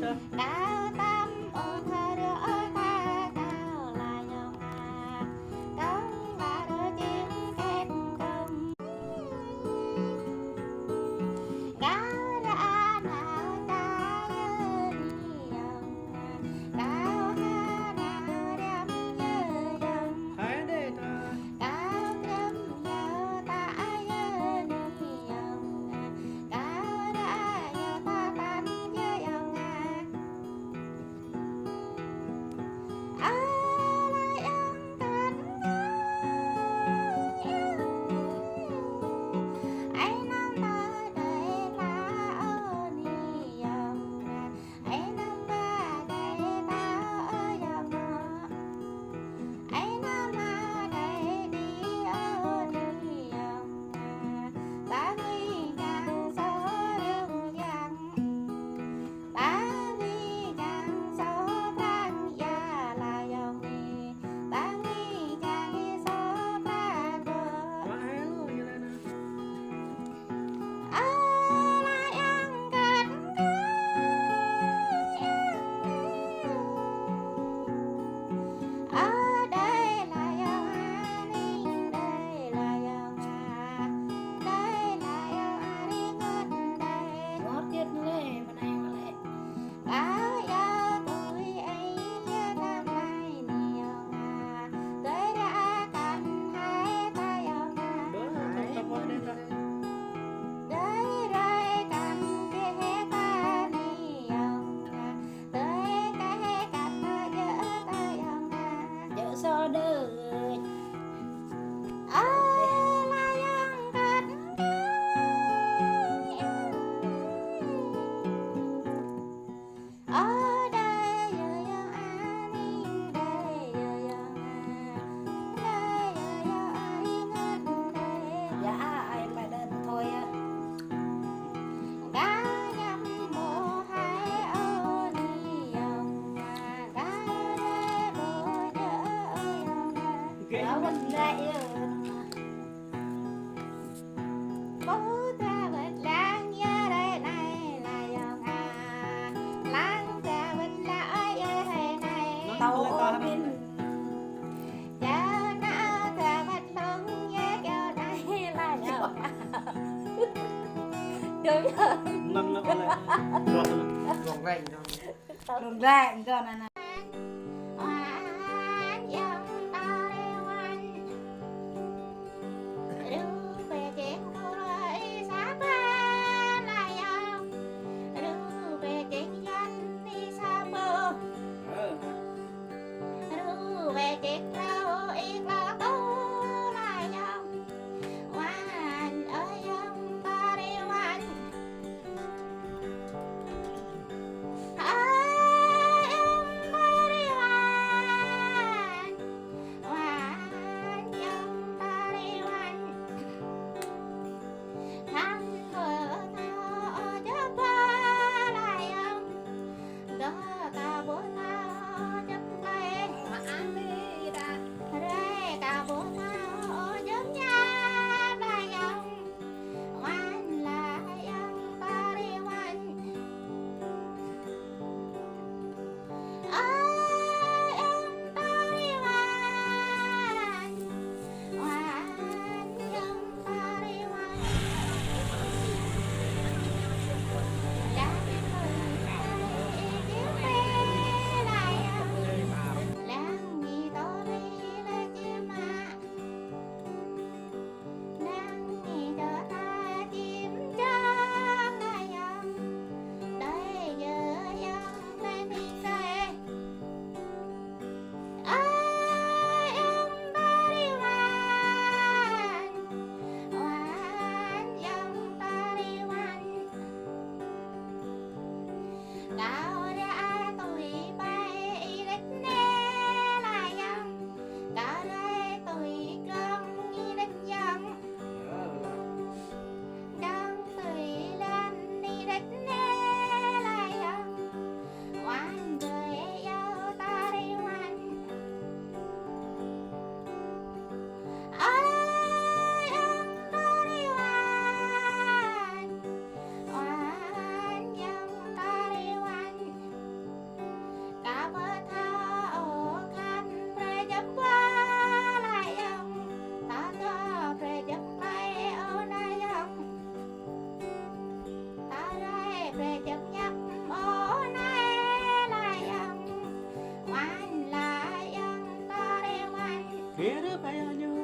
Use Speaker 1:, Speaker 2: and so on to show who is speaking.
Speaker 1: cao tâm ôi thơ đưa ơi ta cao là nhông công là đôi chim kết công cao ra nào ta đi nhông cao ha nào đem nhớ nhông cao đem nhớ ta nhớ đi nhông cao ra nhớ ta tan nhớ nhông so đời mình lại bố ta vật lang nhớ đây này là dòng lang ta vật lại đây này tàu bên cha na ta vật lông nhớ kêu đây là dòng chơi
Speaker 2: Rồng rạng cho này
Speaker 1: về chết lâu yên là tu lại dòng hoan ơi dòng ta đi hoan ơi em ta đi hoan hoan dòng ta đi hoan thăm vợ thơ chấp ba lại dòng đó ta bố ta chấp tay mà ăn đi đã
Speaker 2: Kira kayayo